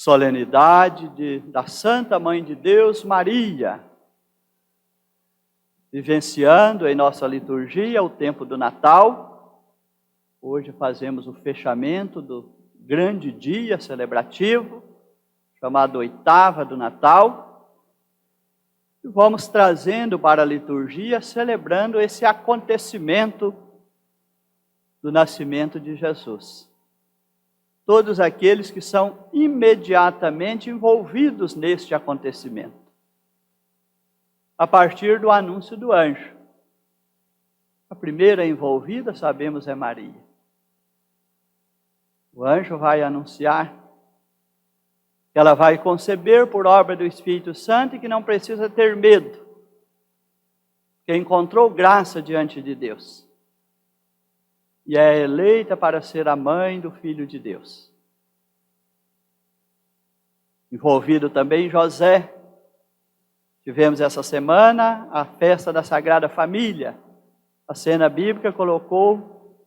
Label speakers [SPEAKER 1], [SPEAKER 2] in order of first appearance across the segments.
[SPEAKER 1] solenidade da Santa Mãe de Deus, Maria, vivenciando em nossa liturgia o tempo do Natal. Hoje fazemos o fechamento do grande dia celebrativo, chamado Oitava do Natal, e vamos trazendo para a liturgia, celebrando esse acontecimento do nascimento de Jesus. Todos aqueles que são imediatamente envolvidos neste acontecimento, a partir do anúncio do anjo. A primeira envolvida, sabemos, é Maria. O anjo vai anunciar que ela vai conceber por obra do Espírito Santo e que não precisa ter medo, que encontrou graça diante de Deus e é eleita para ser a mãe do Filho de Deus. Envolvido também José. Tivemos essa semana a festa da Sagrada Família. A cena bíblica colocou,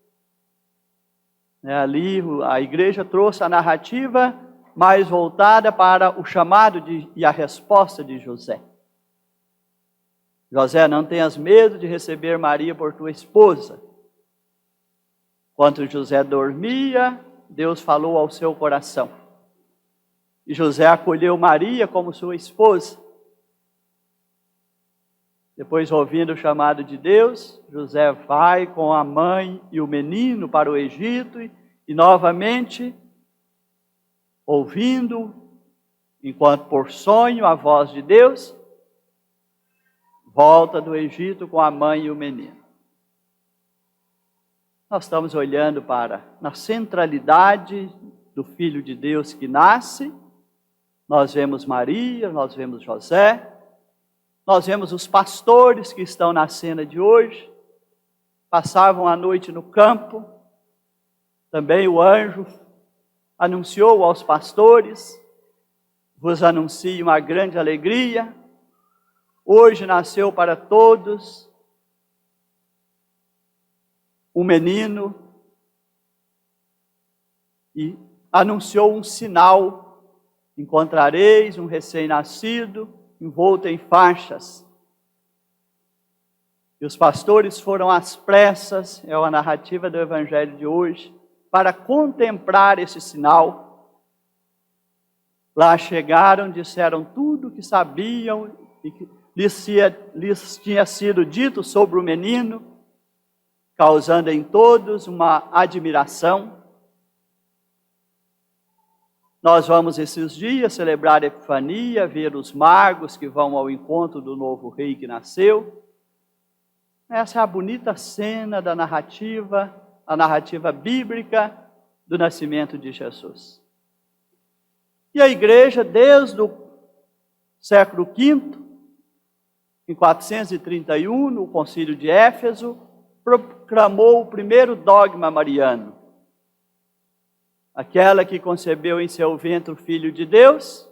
[SPEAKER 1] ali a igreja trouxe a narrativa mais voltada para o chamado e a resposta de José. José, não tenhas medo de receber Maria por tua esposa. Enquanto José dormia, Deus falou ao seu coração. E José acolheu Maria como sua esposa. Depois, ouvindo o chamado de Deus, José vai com a mãe e o menino para o Egito e novamente, ouvindo, enquanto por sonho, a voz de Deus, volta do Egito com a mãe e o menino. Nós estamos olhando na centralidade do Filho de Deus que nasce. Nós vemos Maria, nós vemos José, nós vemos os pastores que estão na cena de hoje, passavam a noite no campo. Também o anjo anunciou aos pastores: vos anuncio uma grande alegria, hoje nasceu para todos um menino, e anunciou um sinal: encontrareis um recém-nascido envolto em faixas. E os pastores foram às pressas, é a narrativa do Evangelho de hoje, para contemplar esse sinal. Lá chegaram, disseram tudo o que sabiam e que lhes tinha sido dito sobre o menino, causando em todos uma admiração. Nós vamos esses dias celebrar a Epifania, ver os magos que vão ao encontro do novo rei que nasceu. Essa é a bonita cena da narrativa, a narrativa bíblica do nascimento de Jesus. E a igreja, desde o século V, em 431, no concílio de Éfeso, proclamou o primeiro dogma mariano. Aquela que concebeu em seu ventre o Filho de Deus,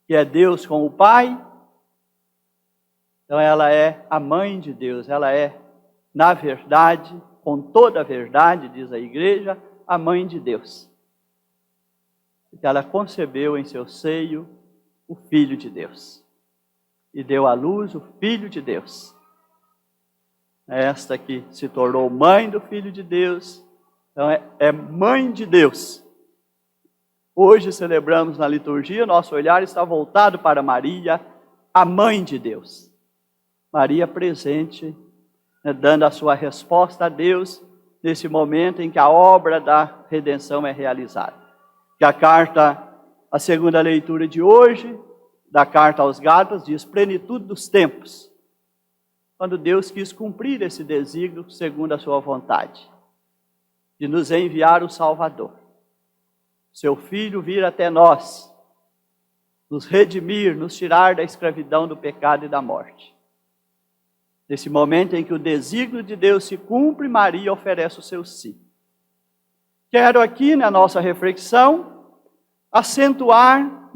[SPEAKER 1] que é Deus com o Pai. Então ela é a mãe de Deus, ela é, na verdade, com toda a verdade, diz a igreja, a mãe de Deus. Porque ela concebeu em seu seio o Filho de Deus. E deu à luz o Filho de Deus. Esta que se tornou mãe do Filho de Deus, então é mãe de Deus. Hoje celebramos na liturgia, nosso olhar está voltado para Maria, a mãe de Deus. Maria presente, dando a sua resposta a Deus, nesse momento em que a obra da redenção é realizada. Que a segunda leitura de hoje, da carta aos Gálatas, diz: plenitude dos tempos. Quando Deus quis cumprir esse desígnio segundo a sua vontade, de nos enviar o Salvador. Seu Filho vir até nós, nos redimir, nos tirar da escravidão do pecado e da morte. Nesse momento em que o desígnio de Deus se cumpre, Maria oferece o seu sim. Quero aqui, na nossa reflexão, acentuar,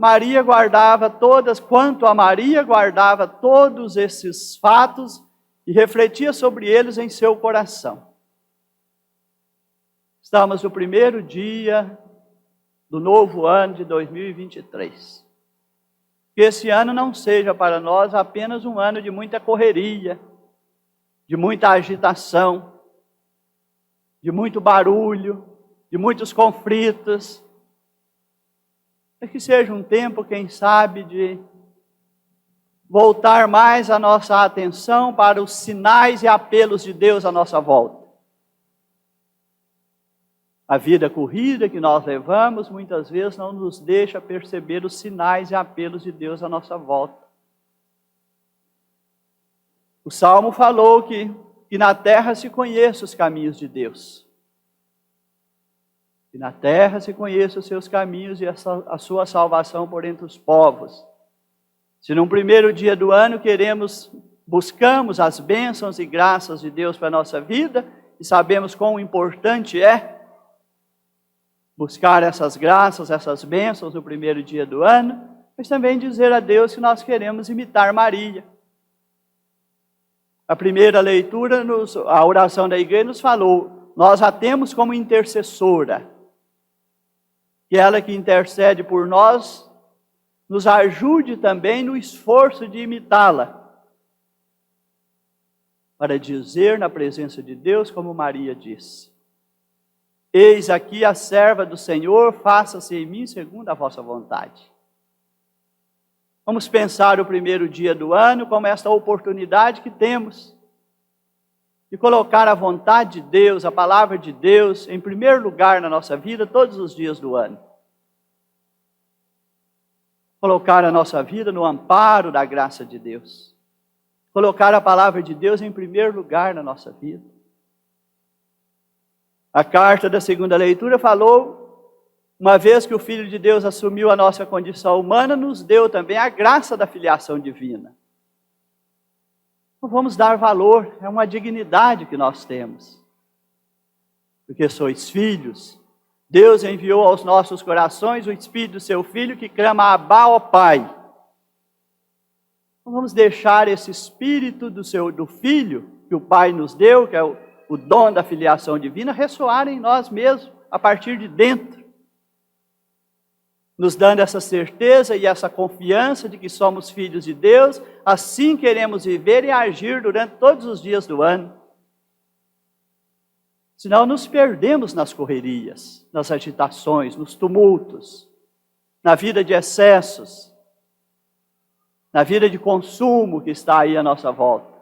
[SPEAKER 1] quanto a Maria guardava todos esses fatos e refletia sobre eles em seu coração. Estamos no primeiro dia do novo ano de 2023. Que esse ano não seja para nós apenas um ano de muita correria, de muita agitação, de muito barulho, de muitos conflitos. É que seja um tempo, quem sabe, de voltar mais a nossa atenção para os sinais e apelos de Deus à nossa volta. A vida corrida que nós levamos muitas vezes não nos deixa perceber os sinais e apelos de Deus à nossa volta. O Salmo falou que na terra se conheça os caminhos de Deus. Que na terra se conheça os seus caminhos e a sua salvação por entre os povos. Se num primeiro dia do ano buscamos as bênçãos e graças de Deus para a nossa vida, e sabemos quão importante é buscar essas graças, essas bênçãos no primeiro dia do ano, mas também dizer a Deus que nós queremos imitar Maria. A primeira leitura, a oração da igreja nos falou, nós a temos como intercessora, que ela que intercede por nós, nos ajude também no esforço de imitá-la, para dizer na presença de Deus como Maria disse, eis aqui a serva do Senhor, faça-se em mim segundo a vossa vontade. Vamos pensar o primeiro dia do ano como esta oportunidade que temos de colocar a vontade de Deus, a palavra de Deus, em primeiro lugar na nossa vida todos os dias do ano. Colocar a nossa vida no amparo da graça de Deus. Colocar a palavra de Deus em primeiro lugar na nossa vida. A carta da segunda leitura falou, uma vez que o Filho de Deus assumiu a nossa condição humana, nos deu também a graça da filiação divina. Não vamos dar valor, é uma dignidade que nós temos. Porque sois filhos, Deus enviou aos nossos corações o Espírito do seu Filho que clama Abá, ó Pai. Não vamos deixar esse Espírito do Filho que o Pai nos deu, que é o dom da filiação divina, ressoar em nós mesmos, a partir de dentro. Nos dando essa certeza e essa confiança de que somos filhos de Deus, assim queremos viver e agir durante todos os dias do ano. Senão nos perdemos nas correrias, nas agitações, nos tumultos, na vida de excessos, na vida de consumo que está aí à nossa volta.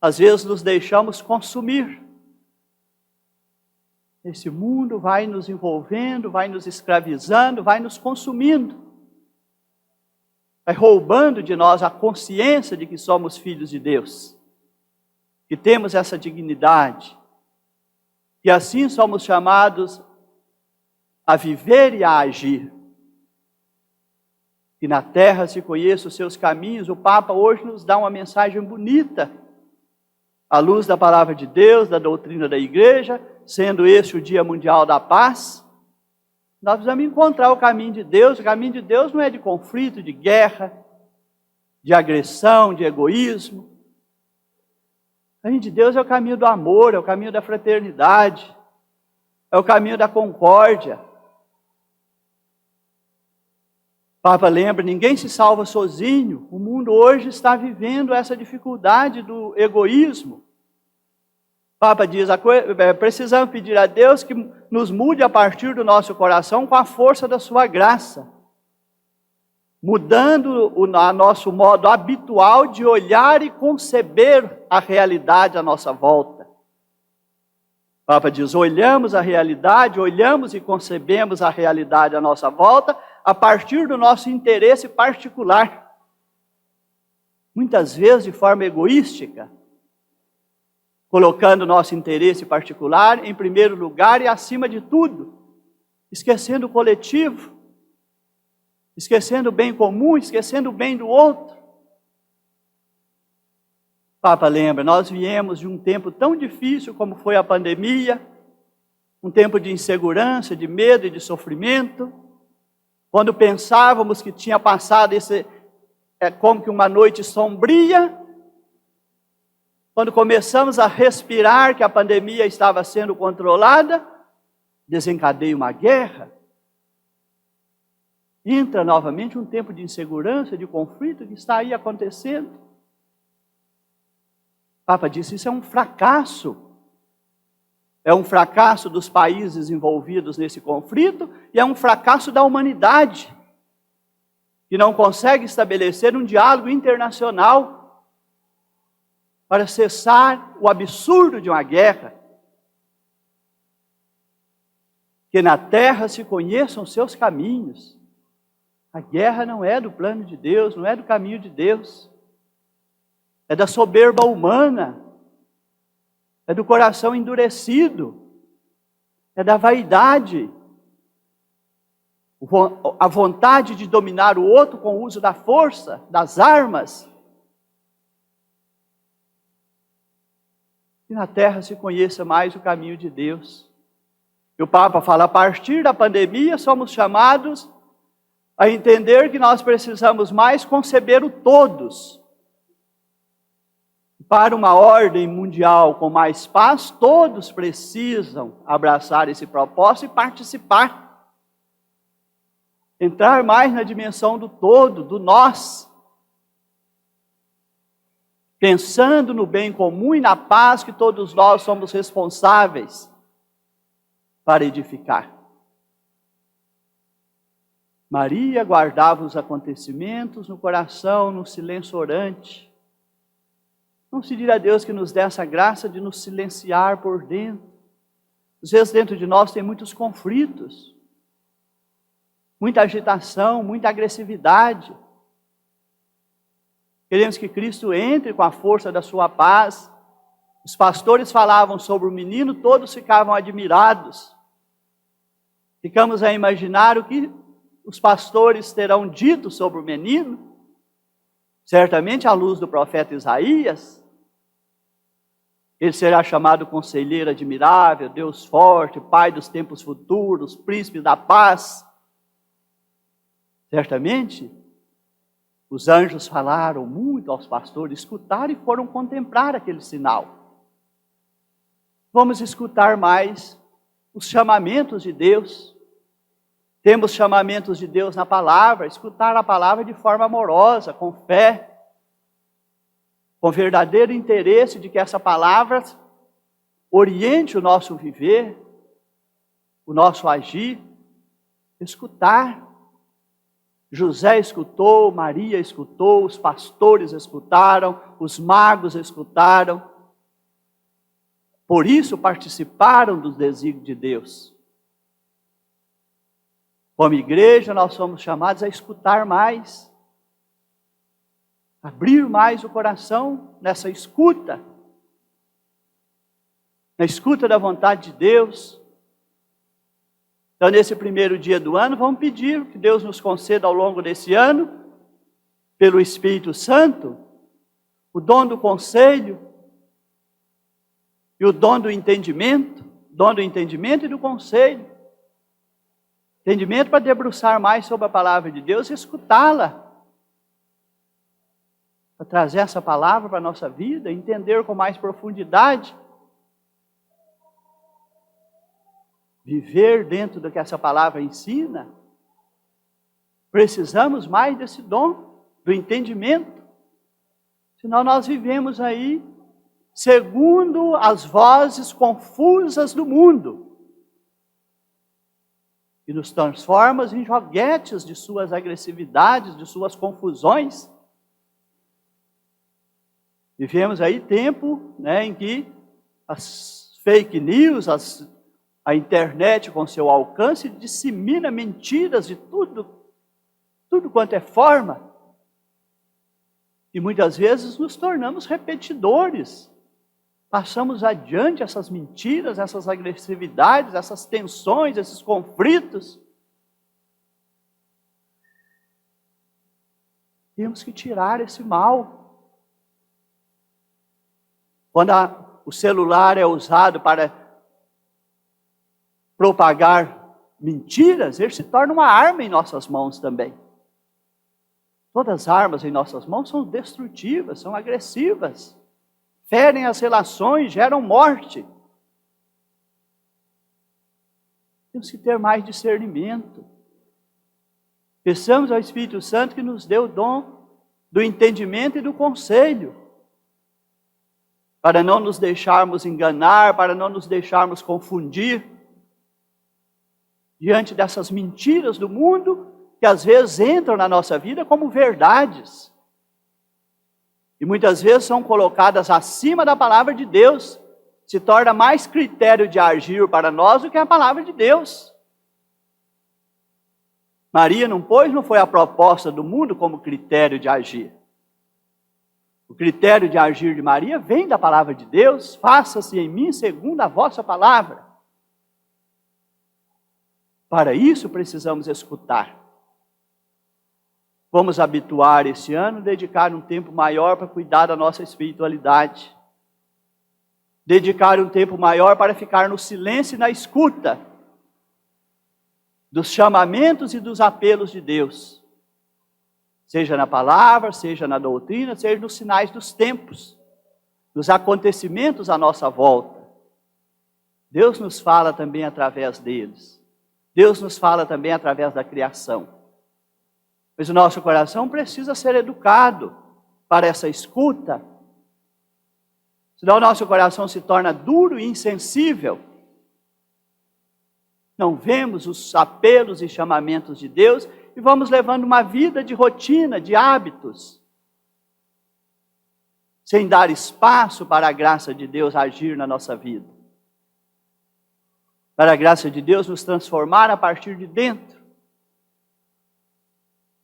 [SPEAKER 1] Às vezes nos deixamos consumir. Esse mundo vai nos envolvendo, vai nos escravizando, vai nos consumindo. Vai roubando de nós a consciência de que somos filhos de Deus. Que temos essa dignidade. E assim somos chamados a viver e a agir. Que na terra se conheça os seus caminhos. O Papa hoje nos dá uma mensagem bonita. À luz da palavra de Deus, da doutrina da igreja, sendo este o Dia Mundial da Paz, nós precisamos encontrar o caminho de Deus. O caminho de Deus não é de conflito, de guerra, de agressão, de egoísmo. O caminho de Deus é o caminho do amor, é o caminho da fraternidade, é o caminho da concórdia. O Papa lembra, ninguém se salva sozinho. O mundo hoje está vivendo essa dificuldade do egoísmo. O Papa diz, precisamos pedir a Deus que nos mude a partir do nosso coração com a força da sua graça. Mudando o nosso modo habitual de olhar e conceber a realidade à nossa volta. O Papa diz, olhamos a realidade, olhamos e concebemos a realidade à nossa volta a partir do nosso interesse particular. Muitas vezes de forma egoística, colocando nosso interesse particular em primeiro lugar e acima de tudo, esquecendo o coletivo, esquecendo o bem comum, esquecendo o bem do outro. O Papa lembra, nós viemos de um tempo tão difícil como foi a pandemia, um tempo de insegurança, de medo e de sofrimento, quando pensávamos que tinha passado como que uma noite sombria, quando começamos a respirar que a pandemia estava sendo controlada, desencadeia uma guerra, entra novamente um tempo de insegurança, de conflito que está aí acontecendo. O Papa disse, isso é um fracasso. É um fracasso dos países envolvidos nesse conflito e é um fracasso da humanidade, que não consegue estabelecer um diálogo internacional para cessar o absurdo de uma guerra. Que na terra se conheçam os seus caminhos. A guerra não é do plano de Deus, não é do caminho de Deus. É da soberba humana. É do coração endurecido. É da vaidade. A vontade de dominar o outro com o uso da força, das armas. Que na terra se conheça mais o caminho de Deus. E o Papa fala, a partir da pandemia somos chamados a entender que nós precisamos mais conceber o todos. Para uma ordem mundial com mais paz, todos precisam abraçar esse propósito e participar. Entrar mais na dimensão do todo, do nós. Pensando no bem comum e na paz que todos nós somos responsáveis para edificar. Maria guardava os acontecimentos no coração, no silêncio orante. Vamos pedir a Deus que nos dê essa graça de nos silenciar por dentro. Às vezes dentro de nós tem muitos conflitos, muita agitação, muita agressividade. Queremos que Cristo entre com a força da sua paz. Os pastores falavam sobre o menino, todos ficavam admirados. Ficamos a imaginar o que os pastores terão dito sobre o menino. Certamente à luz do profeta Isaías, ele será chamado conselheiro admirável, Deus forte, Pai dos tempos futuros, príncipe da paz. Certamente, os anjos falaram muito aos pastores, escutaram e foram contemplar aquele sinal. Vamos escutar mais os chamamentos de Deus. Temos chamamentos de Deus na palavra, escutar a palavra de forma amorosa, com fé, com verdadeiro interesse de que essa palavra oriente o nosso viver, o nosso agir. Escutar. José escutou, Maria escutou, os pastores escutaram, os magos escutaram. Por isso participaram dos desígnios de Deus. Como igreja, nós somos chamados a escutar mais, abrir mais o coração nessa escuta, na escuta da vontade de Deus. Então, nesse primeiro dia do ano, vamos pedir que Deus nos conceda ao longo desse ano, pelo Espírito Santo, o dom do conselho e o dom do entendimento e do conselho. Entendimento para debruçar mais sobre a palavra de Deus e escutá-la. Para trazer essa palavra para a nossa vida, entender com mais profundidade. Viver dentro do que essa palavra ensina. Precisamos mais desse dom, do entendimento. Senão nós vivemos aí segundo as vozes confusas do mundo. E nos transforma em joguetes de suas agressividades, de suas confusões. Vivemos aí tempo, em que as fake news, a internet com seu alcance dissemina mentiras de tudo quanto é forma. E muitas vezes nos tornamos repetidores. Passamos adiante essas mentiras, essas agressividades, essas tensões, esses conflitos. Temos que tirar esse mal. Quando o celular é usado para propagar mentiras, ele se torna uma arma em nossas mãos também. Todas as armas em nossas mãos são destrutivas, são agressivas. Ferem as relações, geram morte. Temos que ter mais discernimento. Peçamos ao Espírito Santo que nos dê o dom do entendimento e do conselho, para não nos deixarmos enganar, para não nos deixarmos confundir diante dessas mentiras do mundo que às vezes entram na nossa vida como verdades. E muitas vezes são colocadas acima da palavra de Deus, se torna mais critério de agir para nós do que a palavra de Deus. Maria não foi a proposta do mundo como critério de agir. O critério de agir de Maria vem da palavra de Deus, faça-se em mim segundo a vossa palavra. Para isso precisamos escutar. Vamos habituar esse ano, dedicar um tempo maior para cuidar da nossa espiritualidade. Dedicar um tempo maior para ficar no silêncio e na escuta dos chamamentos e dos apelos de Deus. Seja na palavra, seja na doutrina, seja nos sinais dos tempos, dos acontecimentos à nossa volta. Deus nos fala também através deles. Deus nos fala também através da criação. Mas o nosso coração precisa ser educado para essa escuta. Senão o nosso coração se torna duro e insensível. Não vemos os apelos e chamamentos de Deus e vamos levando uma vida de rotina, de hábitos, sem dar espaço para a graça de Deus agir na nossa vida. Para a graça de Deus nos transformar a partir de dentro.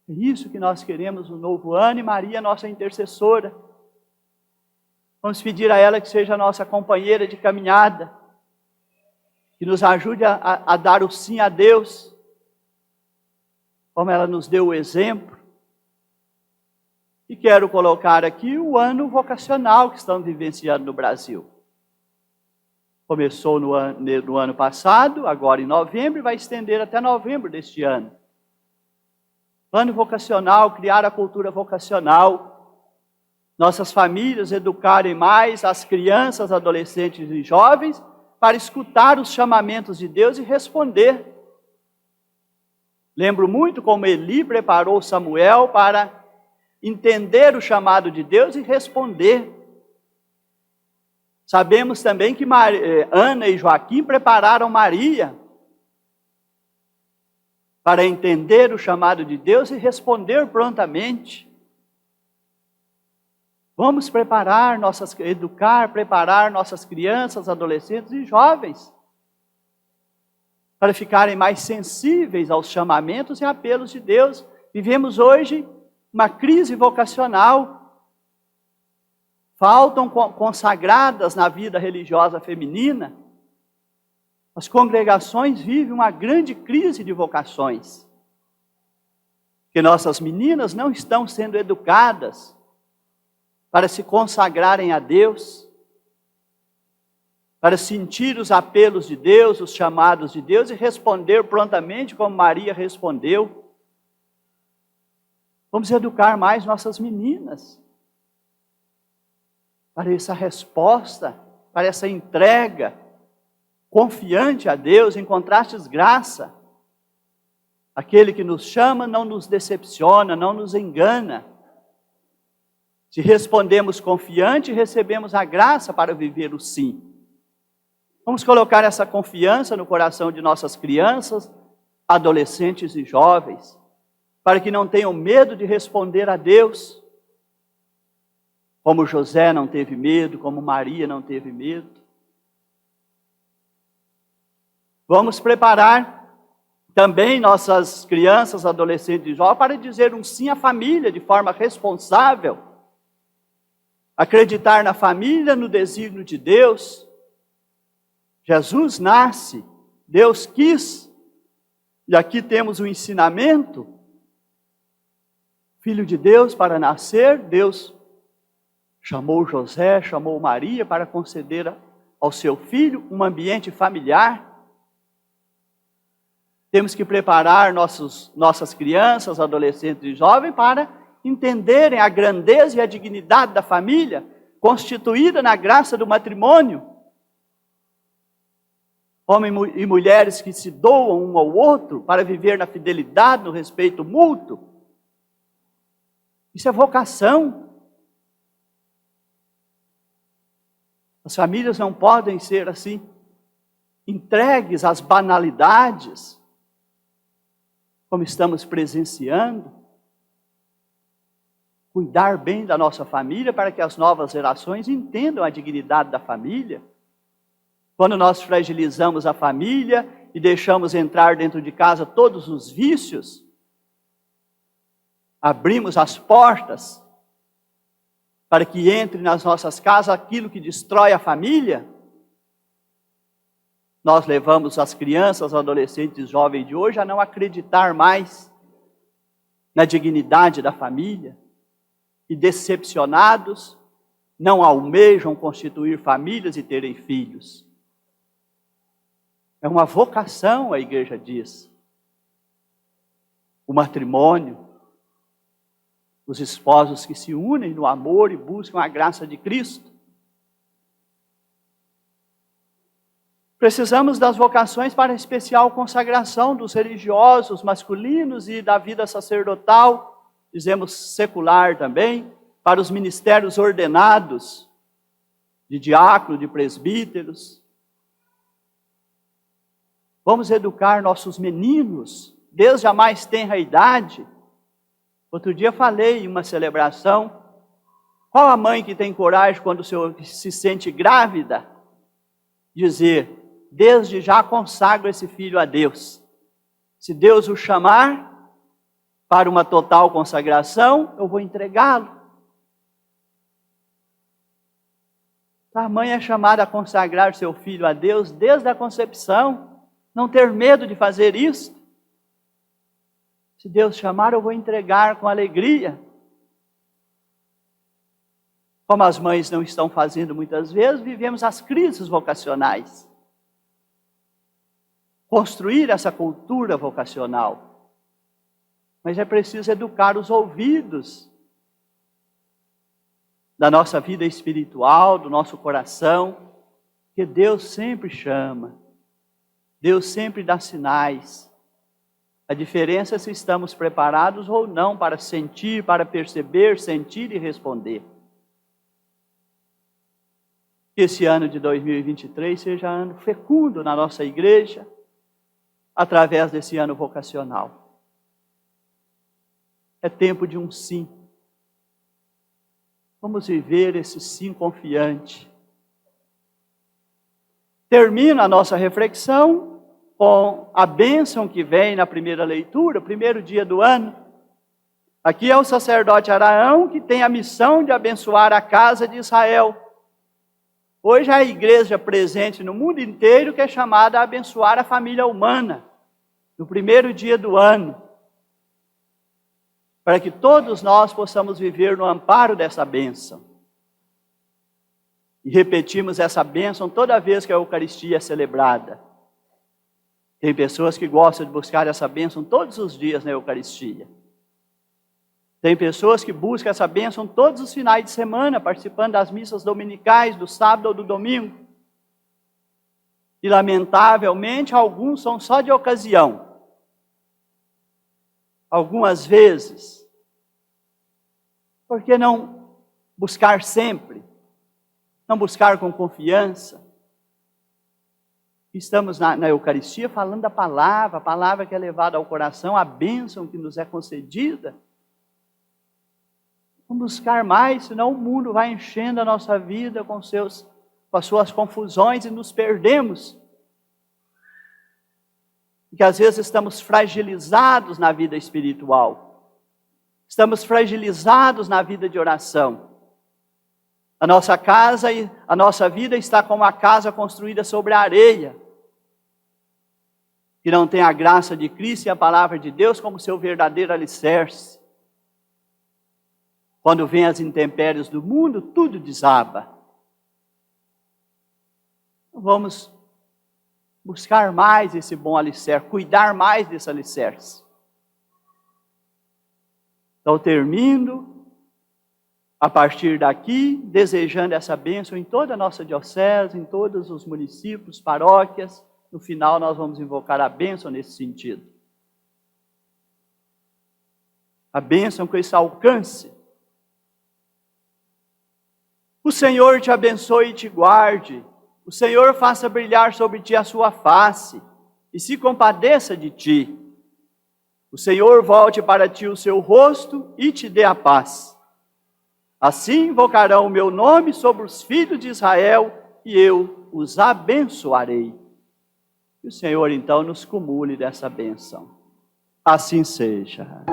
[SPEAKER 1] É isso que nós queremos no novo ano, e Maria, nossa intercessora. Vamos pedir a ela que seja a nossa companheira de caminhada, que nos ajude a dar o sim a Deus, como ela nos deu o exemplo. E quero colocar aqui o ano vocacional que estamos vivenciando no Brasil. Começou no ano passado, agora em novembro, e vai estender até novembro deste ano. Ano vocacional, criar a cultura vocacional. Nossas famílias educarem mais as crianças, adolescentes e jovens para escutar os chamamentos de Deus e responder. Lembro muito como Eli preparou Samuel para entender o chamado de Deus e responder. Sabemos também que Ana e Joaquim prepararam Maria para entender o chamado de Deus e responder prontamente. Vamos preparar nossas crianças, adolescentes e jovens para ficarem mais sensíveis aos chamamentos e apelos de Deus. Vivemos hoje uma crise vocacional. Faltam consagradas na vida religiosa feminina. As congregações vivem uma grande crise de vocações. Que nossas meninas não estão sendo educadas para se consagrarem a Deus, para sentir os apelos de Deus, os chamados de Deus e responder prontamente como Maria respondeu. Vamos educar mais nossas meninas para essa resposta, para essa entrega confiante a Deus, encontrastes graça. Aquele que nos chama não nos decepciona, não nos engana. Se respondemos confiante, recebemos a graça para viver o sim. Vamos colocar essa confiança no coração de nossas crianças, adolescentes e jovens, para que não tenham medo de responder a Deus, como José não teve medo, como Maria não teve medo. Vamos preparar também nossas crianças, adolescentes e jovens para dizer um sim à família de forma responsável. Acreditar na família, no desígnio de Deus. Jesus nasce, Deus quis, e aqui temos o ensinamento. Filho de Deus para nascer, Deus chamou José, chamou Maria para conceder ao seu filho um ambiente familiar. Temos que preparar nossas crianças, adolescentes e jovens para entenderem a grandeza e a dignidade da família, constituída na graça do matrimônio. Homens e mulheres que se doam um ao outro para viver na fidelidade, no respeito mútuo. Isso é vocação. As famílias não podem ser assim, entregues às banalidades, como estamos presenciando. Cuidar bem da nossa família para que as novas gerações entendam a dignidade da família. Quando nós fragilizamos a família e deixamos entrar dentro de casa todos os vícios, abrimos as portas para que entre nas nossas casas aquilo que destrói a família, nós levamos as crianças, adolescentes e jovens de hoje a não acreditar mais na dignidade da família e, decepcionados, não almejam constituir famílias e terem filhos. É uma vocação, a igreja diz. O matrimônio, os esposos que se unem no amor e buscam a graça de Cristo. Precisamos das vocações para a especial consagração dos religiosos masculinos e da vida sacerdotal, dizemos secular também, para os ministérios ordenados de diácono, de presbíteros. Vamos educar nossos meninos desde a mais tenra idade. Outro dia falei em uma celebração, qual a mãe que tem coragem quando se sente grávida, dizer, desde já consagro esse filho a Deus. Se Deus o chamar para uma total consagração, eu vou entregá-lo. A mãe é chamada a consagrar seu filho a Deus desde a concepção, não ter medo de fazer isso. Se Deus chamar, eu vou entregar com alegria. Como as mães não estão fazendo muitas vezes, vivemos as crises vocacionais. Construir essa cultura vocacional. Mas é preciso educar os ouvidos da nossa vida espiritual, do nosso coração, que Deus sempre chama. Deus sempre dá sinais. A diferença é se estamos preparados ou não para sentir, para perceber, sentir e responder. Que esse ano de 2023 seja ano fecundo na nossa igreja, através desse ano vocacional. É tempo de um sim. Vamos viver esse sim confiante. Termina a nossa reflexão com a bênção que vem na primeira leitura, primeiro dia do ano. Aqui é o sacerdote Araão que tem a missão de abençoar a casa de Israel. Hoje é a igreja presente no mundo inteiro que é chamada a abençoar a família humana, no primeiro dia do ano, para que todos nós possamos viver no amparo dessa bênção. E repetimos essa bênção toda vez que a Eucaristia é celebrada. Tem pessoas que gostam de buscar essa bênção todos os dias na Eucaristia. Tem pessoas que buscam essa bênção todos os finais de semana, participando das missas dominicais, do sábado ou do domingo. E, lamentavelmente, alguns são só de ocasião. Algumas vezes. Por que não buscar sempre? Não buscar com confiança? Estamos na Eucaristia falando da palavra, a palavra que é levada ao coração, a bênção que nos é concedida. Vamos buscar mais, senão o mundo vai enchendo a nossa vida com as suas confusões e nos perdemos. Porque às vezes estamos fragilizados na vida espiritual. Estamos fragilizados na vida de oração. A nossa casa e a nossa vida está como a casa construída sobre a areia, que não tem a graça de Cristo e a palavra de Deus como seu verdadeiro alicerce. Quando vem as intempéries do mundo, tudo desaba. Vamos buscar mais esse bom alicerce, cuidar mais desse alicerce. Então, termino, a partir daqui, desejando essa bênção em toda a nossa diocese, em todos os municípios, paróquias, no final nós vamos invocar a bênção nesse sentido. A bênção com esse alcance. O Senhor te abençoe e te guarde. O Senhor faça brilhar sobre ti a sua face e se compadeça de ti. O Senhor volte para ti o seu rosto e te dê a paz. Assim invocarão o meu nome sobre os filhos de Israel e eu os abençoarei. Que o Senhor então nos cumule dessa bênção. Assim seja.